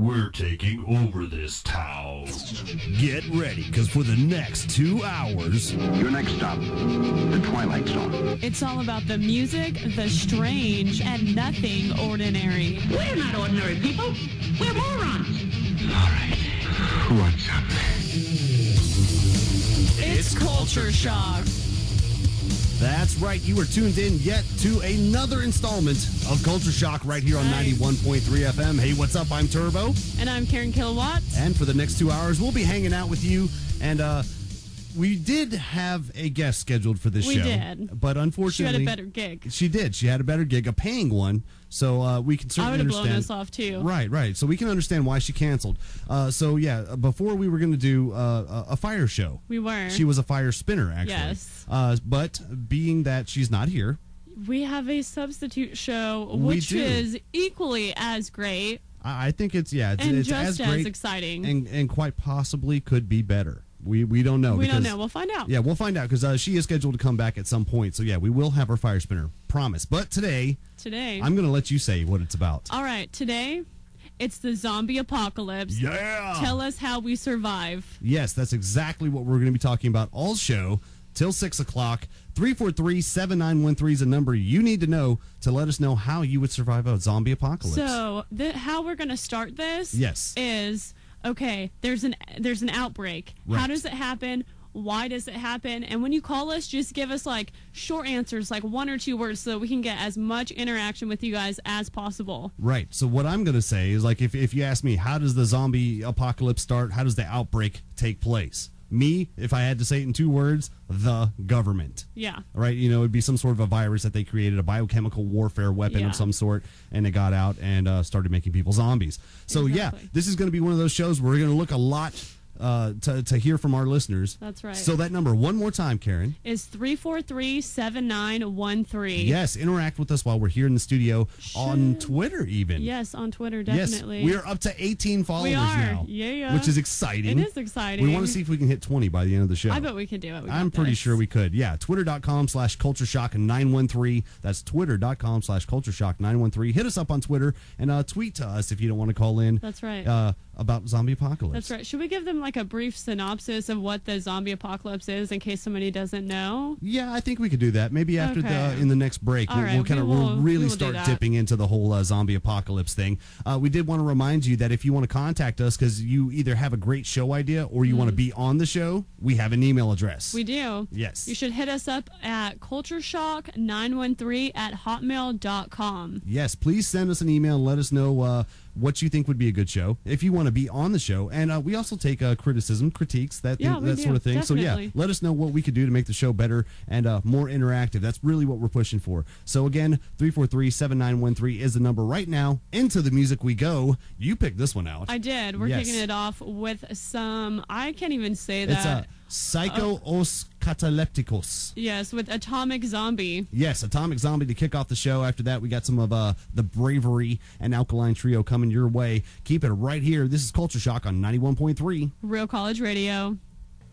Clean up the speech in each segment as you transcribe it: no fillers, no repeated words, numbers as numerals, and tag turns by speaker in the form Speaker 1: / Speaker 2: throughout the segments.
Speaker 1: We're taking over this town.
Speaker 2: Get ready, because for the next 2 hours...
Speaker 3: Your next stop, the Twilight Zone.
Speaker 4: It's all about the music, the strange, and nothing ordinary.
Speaker 5: We're not ordinary people. We're morons.
Speaker 3: All right, what's up?
Speaker 4: It's Culture Shock.
Speaker 2: That's right. You are tuned in yet to another installment of Culture Shock right here on 91.3 FM. Hey, what's up? I'm Turbo.
Speaker 4: And I'm Karen Killowatt.
Speaker 2: And for the next 2 hours, we'll be hanging out with you. And we did have a guest scheduled for this show.
Speaker 4: We did.
Speaker 2: But unfortunately...
Speaker 4: She had a better gig.
Speaker 2: She did. She had a better gig, a paying one. So we can certainly understand.
Speaker 4: I would have blown us off, too.
Speaker 2: Right. So we can understand why she canceled. Before we were going to do a fire show.
Speaker 4: We were.
Speaker 2: She was a fire spinner, actually.
Speaker 4: Yes.
Speaker 2: But being that she's not here...
Speaker 4: We have a substitute show, which is equally as great.
Speaker 2: I think it's just
Speaker 4: as
Speaker 2: great,
Speaker 4: exciting.
Speaker 2: And quite possibly could be better. We don't know.
Speaker 4: We don't know. We'll find out.
Speaker 2: Yeah, we'll find out because she is scheduled to come back at some point. So, yeah, we will have our fire spinner. Promise. But today, I'm going to let you say what it's about.
Speaker 4: All right. Today, it's the zombie apocalypse.
Speaker 2: Yeah.
Speaker 4: Tell us how we survive.
Speaker 2: Yes, that's exactly what we're going to be talking about all show till 6 o'clock. 343-7913 is a number you need to know to let us know how you would survive a zombie apocalypse.
Speaker 4: So, how we're going to start this is... Okay, there's an outbreak.
Speaker 2: Right.
Speaker 4: How does it happen? Why does it happen? And when you call us, just give us like short answers, like 1 or 2 words, so we can get as much interaction with you guys as possible.
Speaker 2: Right. So what I'm going to say is, like, if you ask me, how does the zombie apocalypse start? How does the outbreak take place? Me, if I had to say it in 2 words, the government.
Speaker 4: Yeah.
Speaker 2: Right? You know, it'd be some sort of a virus that they created, a biochemical warfare weapon of some sort, and it got out and started making people zombies. So,
Speaker 4: exactly.
Speaker 2: This is going to be one of those shows where we're going to look a lot to hear from our listeners.
Speaker 4: That's right.
Speaker 2: So that number, one more time, Karen.
Speaker 4: Is 343-7913.
Speaker 2: Yes, interact with us while we're here in the studio on Twitter even.
Speaker 4: Yes, on Twitter, definitely.
Speaker 2: Yes, we are up to 18 followers now.
Speaker 4: Yeah.
Speaker 2: Which is exciting.
Speaker 4: It is exciting.
Speaker 2: We want to see if we can hit 20 by the end of the show.
Speaker 4: I bet we can do it.
Speaker 2: I'm pretty sure we could. Yeah, twitter.com/cultureshock913. That's twitter.com/cultureshock913. Hit us up on Twitter and tweet to us if you don't want to call in.
Speaker 4: That's right.
Speaker 2: About zombie apocalypse.
Speaker 4: That's right. Should we give them like a brief synopsis of what the zombie apocalypse is in case somebody doesn't know?
Speaker 2: Yeah, I think we could do that. Maybe after in the next break, we'll really start dipping into the whole zombie apocalypse thing. We did want to remind you that if you want to contact us because you either have a great show idea or you want to be on the show, we have an email address.
Speaker 4: We do.
Speaker 2: Yes.
Speaker 4: You should hit us up at cultureshock913@hotmail.com.
Speaker 2: Yes, please send us an email and let us know what you think would be a good show if you want to be on the show. And we also take criticism, critiques, that sort of thing.
Speaker 4: Definitely.
Speaker 2: So, yeah, let us know what we could do to make the show better and more interactive. That's really what we're pushing for. So, again, 343-7913 is the number right now. Into the music we go. You picked this one out.
Speaker 4: I did. We're kicking it off with some, I can't even say that.
Speaker 2: It's Psycho Os Catalepticos.
Speaker 4: Yes, with Atomic Zombie.
Speaker 2: Yes, Atomic Zombie to kick off the show. After that, we got some of the Bravery and Alkaline Trio coming your way. Keep it right here. This is Culture Shock on 91.3.
Speaker 4: Real College Radio.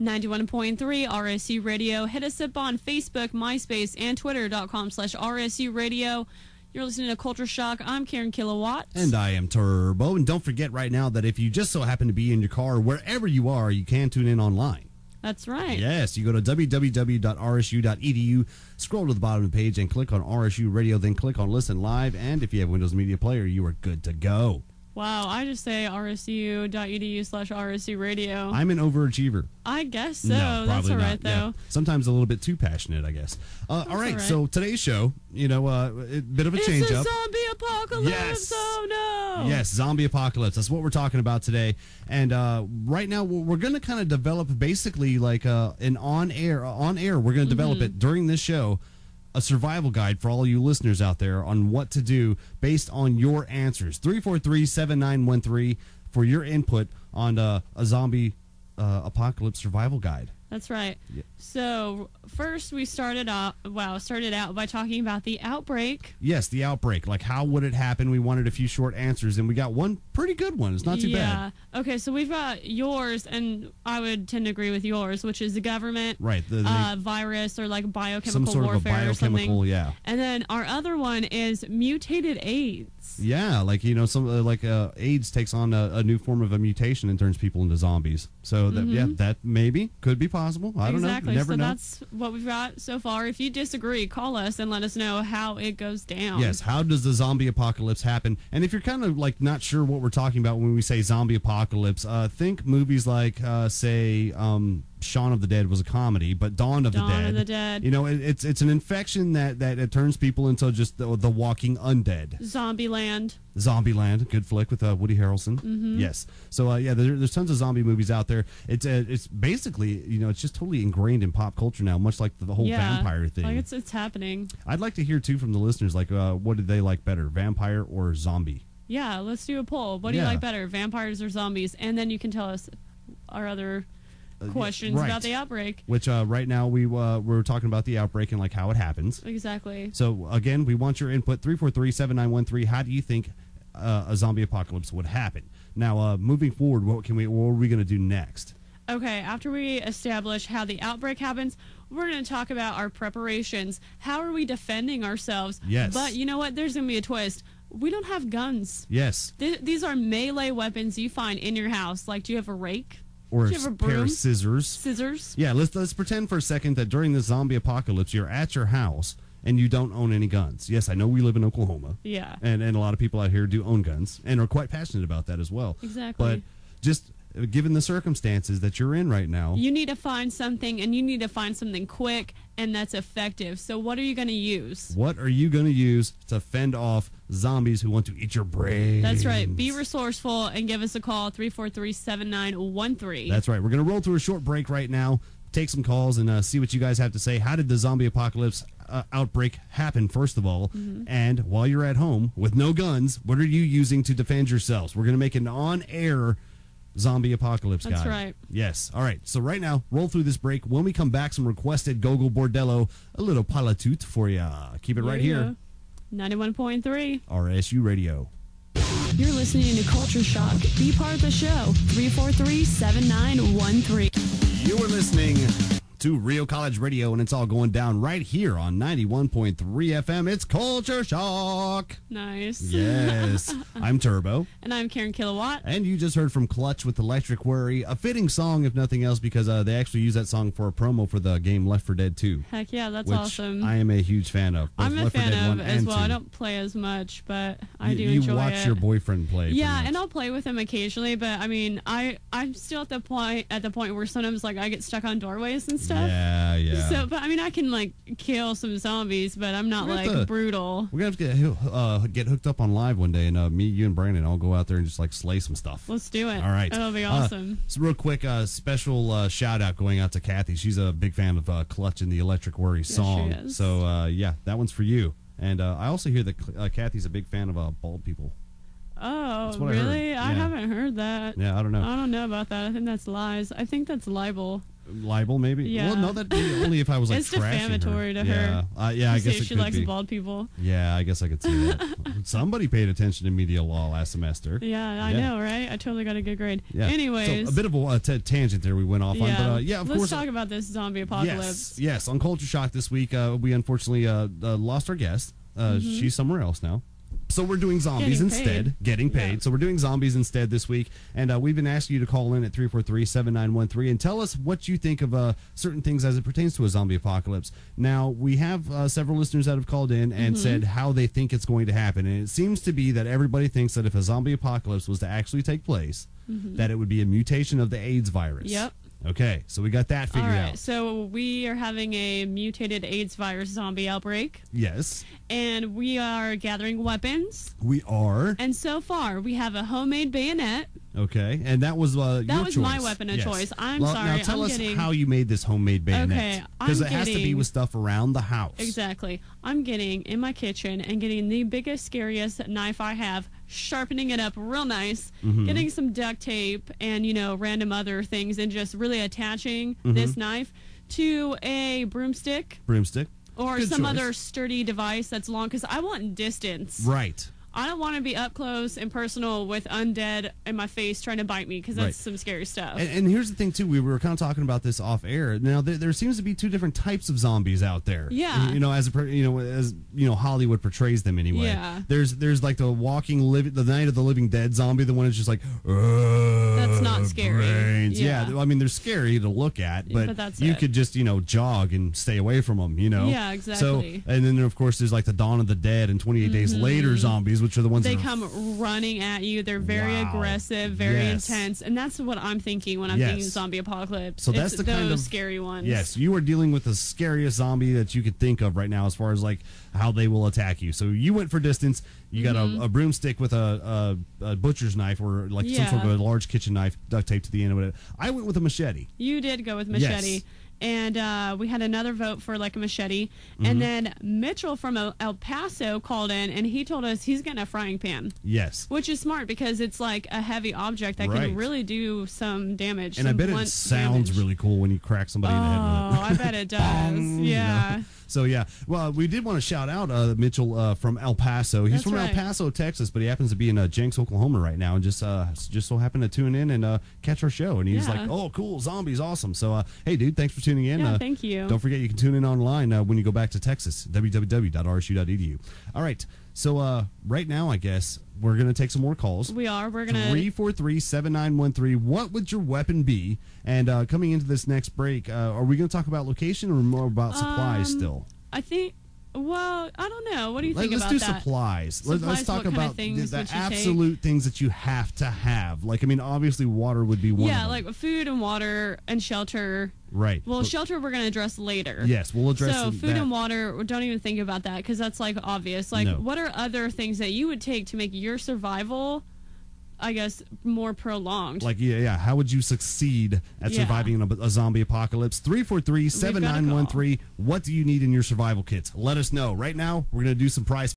Speaker 4: 91.3 RSU Radio. Hit us up on Facebook, MySpace, and Twitter.com/RSU Radio. You're listening to Culture Shock. I'm Karen Killowatt.
Speaker 2: And I am Turbo. And don't forget right now that if you just so happen to be in your car, or wherever you are, you can tune in online.
Speaker 4: That's right.
Speaker 2: Yes, you go to www.rsu.edu, scroll to the bottom of the page, and click on RSU Radio, then click on Listen Live, and if you have Windows Media Player, you are good to go.
Speaker 4: Wow, I just say rsu.edu/RSU Radio.
Speaker 2: I'm an overachiever.
Speaker 4: I guess so.
Speaker 2: No,
Speaker 4: that's all right, though.
Speaker 2: Yeah. Sometimes a little bit too passionate, I guess. All right, so today's show, a bit of a change up.
Speaker 4: It's a zombie apocalypse.
Speaker 2: Yes.
Speaker 4: Oh, no.
Speaker 2: Yes, zombie apocalypse. That's what we're talking about today. And right now, we're going to kind of develop basically like an on-air. We're going to develop it during this show. A survival guide for all you listeners out there on what to do based on your answers. 343-7913 for your input on a zombie apocalypse survival guide.
Speaker 4: That's right.
Speaker 2: Yeah.
Speaker 4: So first we started out by talking about the outbreak.
Speaker 2: Yes, the outbreak. Like, how would it happen? We wanted a few short answers, and we got one pretty good one. It's not too bad.
Speaker 4: Yeah. Okay, so we've got yours, and I would tend to agree with yours, which is the government,
Speaker 2: right? The
Speaker 4: virus or like biochemical
Speaker 2: some sort
Speaker 4: warfare
Speaker 2: of a biochemical,
Speaker 4: or something.
Speaker 2: Yeah.
Speaker 4: And then our other one is mutated AIDS. mutants.
Speaker 2: Yeah, like some AIDS takes on a new form of a mutation and turns people into zombies. So that maybe could be possible. I don't know.
Speaker 4: Exactly.
Speaker 2: You never know.
Speaker 4: That's what we've got so far. If you disagree, call us and let us know how it goes down.
Speaker 2: Yes, how does the zombie apocalypse happen? And if you're kind of like not sure what we're talking about when we say zombie apocalypse, think movies like say Shaun of the Dead was a comedy, but Dawn of the Dead. It's an infection that it turns people into just the walking undead.
Speaker 4: Zombieland,
Speaker 2: good flick with Woody Harrelson. Yes. So there's tons of zombie movies out there. It's basically it's just totally ingrained in pop culture now, much like the whole vampire thing.
Speaker 4: Like it's happening.
Speaker 2: I'd like to hear too from the listeners, like what did they like better, vampire or zombie?
Speaker 4: Yeah, let's do a poll. What do you like better, vampires or zombies? And then you can tell us our other questions about the outbreak.
Speaker 2: Which right now we're talking about the outbreak and like how it happens.
Speaker 4: Exactly.
Speaker 2: So again, we want your input 343-7913. How do you think a zombie apocalypse would happen? Now, moving forward, what are we going to do next?
Speaker 4: Okay, after we establish how the outbreak happens, we're going to talk about our preparations. How are we defending ourselves?
Speaker 2: Yes.
Speaker 4: But you know what? There's going to be a twist. We don't have guns.
Speaker 2: Yes.
Speaker 4: These are melee weapons you find in your house. Like, do you have a rake?
Speaker 2: Or
Speaker 4: do you have a broom?
Speaker 2: Pair of scissors.
Speaker 4: Scissors?
Speaker 2: Yeah, let's pretend for a second that during the zombie apocalypse, you're at your house and you don't own any guns. Yes, I know we live in Oklahoma.
Speaker 4: Yeah.
Speaker 2: And a lot of people out here do own guns and are quite passionate about that as well.
Speaker 4: Exactly.
Speaker 2: But just given the circumstances that you're in right now,
Speaker 4: you need to find something, and you need to find something quick and that's effective. So what are you going to use?
Speaker 2: What are you going to use to fend off zombies who want to eat your brains?
Speaker 4: That's right. Be resourceful and give us a call, 343-7913.
Speaker 2: That's right. We're going to roll through a short break right now, take some calls, and see what you guys have to say. How did the zombie apocalypse outbreak happen, first of all? And while you're at home with no guns, what are you using to defend yourselves? We're going to make an on-air zombie apocalypse guide.
Speaker 4: That's right.
Speaker 2: Yes. All right. So right now, roll through this break. When we come back, some requested Gogo Bordello, a little palatut for you. Keep it right here.
Speaker 4: 91.3
Speaker 2: RSU Radio.
Speaker 4: You're listening to Culture Shock. Be part of the show. 343-7913.
Speaker 2: You are listening to Real College Radio, and it's all going down right here on 91.3 FM. It's Culture Shock.
Speaker 4: Nice.
Speaker 2: Yes. I'm Turbo.
Speaker 4: And I'm Karen Killowatt.
Speaker 2: And you just heard from Clutch with Electric Worry, a fitting song, if nothing else, because they actually use that song for a promo for the game Left 4 Dead 2.
Speaker 4: Heck yeah, that's
Speaker 2: which
Speaker 4: awesome.
Speaker 2: I am a huge fan of.
Speaker 4: I'm a
Speaker 2: Left 4 Dead
Speaker 4: fan
Speaker 2: 1
Speaker 4: of as
Speaker 2: and
Speaker 4: well.
Speaker 2: 2.
Speaker 4: I don't play as much, but I do
Speaker 2: you
Speaker 4: enjoy
Speaker 2: watch
Speaker 4: it.
Speaker 2: your boyfriend play.
Speaker 4: Yeah, and I'll play with him occasionally, but I mean, I'm still at the point where sometimes like I get stuck on doorways and stuff.
Speaker 2: Yeah.
Speaker 4: So, but I mean, I can like kill some zombies, but I'm not like brutal.
Speaker 2: We're gonna have to get hooked up on live one day, and me, you, and Brandon all go out there and just like slay some stuff.
Speaker 4: Let's do it.
Speaker 2: All right,
Speaker 4: that'll be awesome.
Speaker 2: So real quick, special shout out going out to Kathy. She's a big fan of Clutch and the Electric Worry song.
Speaker 4: She is.
Speaker 2: So yeah, that one's for you. And I also hear that Kathy's a big fan of bald people.
Speaker 4: Oh,
Speaker 2: what
Speaker 4: really?
Speaker 2: I
Speaker 4: haven't heard that.
Speaker 2: Yeah, I don't know.
Speaker 4: I don't know about that. I think that's lies. I think that's libel.
Speaker 2: Libel, maybe.
Speaker 4: Yeah.
Speaker 2: Well, no, that'd be only if I was like
Speaker 4: it's
Speaker 2: trashing
Speaker 4: defamatory
Speaker 2: her.
Speaker 4: to her.
Speaker 2: Yeah, I guess it
Speaker 4: she
Speaker 2: could
Speaker 4: likes
Speaker 2: be.
Speaker 4: bald people.
Speaker 2: Yeah, I guess I could see that. Somebody paid attention to media law last semester.
Speaker 4: Yeah, I know, right? I totally got a good grade.
Speaker 2: Yeah.
Speaker 4: Anyways,
Speaker 2: so a bit of a tangent there we went off on, but of
Speaker 4: let's
Speaker 2: course.
Speaker 4: talk about this zombie apocalypse.
Speaker 2: Yes. On Culture Shock this week, we unfortunately lost our guest. She's somewhere else now. So we're doing zombies instead. Getting paid. Yeah. So we're doing zombies instead this week. And we've been asking you to call in at 343-7913 and tell us what you think of certain things as it pertains to a zombie apocalypse. Now, we have several listeners that have called in and said how they think it's going to happen. And it seems to be that everybody thinks that if a zombie apocalypse was to actually take place, that it would be a mutation of the AIDS virus.
Speaker 4: Yep.
Speaker 2: Okay, so we got that figured out.
Speaker 4: So we are having a mutated AIDS virus zombie outbreak.
Speaker 2: Yes.
Speaker 4: And we are gathering weapons.
Speaker 2: We are.
Speaker 4: And so far, we have a homemade bayonet.
Speaker 2: Okay, and that was your choice.
Speaker 4: My weapon of choice. I'm sorry.
Speaker 2: Now tell us how you made this homemade bayonet.
Speaker 4: Okay,
Speaker 2: because it has to be with stuff around the house.
Speaker 4: Exactly. I'm getting in my kitchen and getting the biggest, scariest knife I have, sharpening it up real nice, getting some duct tape and random other things, and just really attaching this knife to a broomstick.
Speaker 2: Broomstick.
Speaker 4: Or
Speaker 2: Good
Speaker 4: some
Speaker 2: choice.
Speaker 4: other sturdy device that's long, because I want distance.
Speaker 2: Right.
Speaker 4: I don't want to be up close and personal with undead in my face trying to bite me because that's
Speaker 2: Right.
Speaker 4: some scary stuff.
Speaker 2: And here's the thing too. We were kind of talking about this off air. Now there seems to be two different types of zombies out there.
Speaker 4: Yeah.
Speaker 2: As Hollywood portrays them anyway.
Speaker 4: Yeah.
Speaker 2: There's like the the Night of the Living Dead zombie. The one that's just like
Speaker 4: That's not scary.
Speaker 2: brains.
Speaker 4: Yeah.
Speaker 2: I mean they're scary to look at, but
Speaker 4: that's
Speaker 2: you
Speaker 4: it.
Speaker 2: could just jog and stay away from them.
Speaker 4: Yeah, exactly.
Speaker 2: So and then of course there's like the Dawn of the Dead and 28 Days Later zombies, which are the ones
Speaker 4: They
Speaker 2: that are
Speaker 4: come running at you. They're very
Speaker 2: Wow.
Speaker 4: aggressive, very
Speaker 2: Yes.
Speaker 4: intense, and that's what I'm thinking when I'm
Speaker 2: Yes.
Speaker 4: thinking zombie apocalypse.
Speaker 2: So that's
Speaker 4: it's
Speaker 2: the kind
Speaker 4: those
Speaker 2: of
Speaker 4: scary ones.
Speaker 2: Yes, you are dealing with the scariest zombie that you could think of right now, as far as like how they will attack you. So you went for distance. You got a broomstick with a butcher's knife, or like some sort of a large kitchen knife, duct taped to the end of it. I went with a machete.
Speaker 4: You did go with machete.
Speaker 2: Yes.
Speaker 4: And we had another vote for like a machete.
Speaker 2: Mm-hmm.
Speaker 4: And then Mitchell from El Paso called in and he told us he's getting a frying pan,
Speaker 2: Yes.
Speaker 4: which is smart because it's like a heavy object that
Speaker 2: Right.
Speaker 4: can really do some damage.
Speaker 2: And I
Speaker 4: some
Speaker 2: bet it
Speaker 4: blunt
Speaker 2: sounds
Speaker 4: damage.
Speaker 2: really cool when you crack somebody in the head with it.
Speaker 4: Oh, I bet it does. Yeah.
Speaker 2: So yeah, well, we did want to shout out Mitchell from El Paso. He's
Speaker 4: That's
Speaker 2: from
Speaker 4: right.
Speaker 2: El Paso, Texas, but he happens to be in Jenks, Oklahoma right now, and just so happened to tune in and catch our show. And he's
Speaker 4: Yeah.
Speaker 2: like, "Oh, cool, zombies, awesome!" So, hey, dude, thanks for tuning in.
Speaker 4: Yeah, thank you.
Speaker 2: Don't forget, you can tune in online when you go back to Texas, www.rsu.edu. All right, so right now, I guess we're gonna take some more calls.
Speaker 4: We are. We're going to.
Speaker 2: 343-7913. What would your weapon be? And coming into this next break, are we going to talk about location or more about supplies still?
Speaker 4: I think. Well, I don't know. What do you think
Speaker 2: Let's
Speaker 4: about
Speaker 2: do
Speaker 4: that?
Speaker 2: supplies. Let's
Speaker 4: Supplies,
Speaker 2: talk
Speaker 4: what kind of
Speaker 2: about
Speaker 4: things
Speaker 2: the
Speaker 4: would you take?
Speaker 2: absolute things that you have to have. Like, I mean, obviously, water would be one.
Speaker 4: Yeah,
Speaker 2: of them.
Speaker 4: like food and water and shelter.
Speaker 2: Right.
Speaker 4: Well,
Speaker 2: But-
Speaker 4: shelter we're going to address later.
Speaker 2: Yes, we'll address
Speaker 4: So food
Speaker 2: that.
Speaker 4: and water, don't even think about that because that's like obvious. Like,
Speaker 2: No.
Speaker 4: what are other things that you would take to make your survival, I guess, more prolonged?
Speaker 2: Like, yeah. How would you succeed at
Speaker 4: Yeah.
Speaker 2: surviving in a zombie apocalypse? 343-7913. What do you need in your survival kits? Let us know. Right now, we're going to do some prize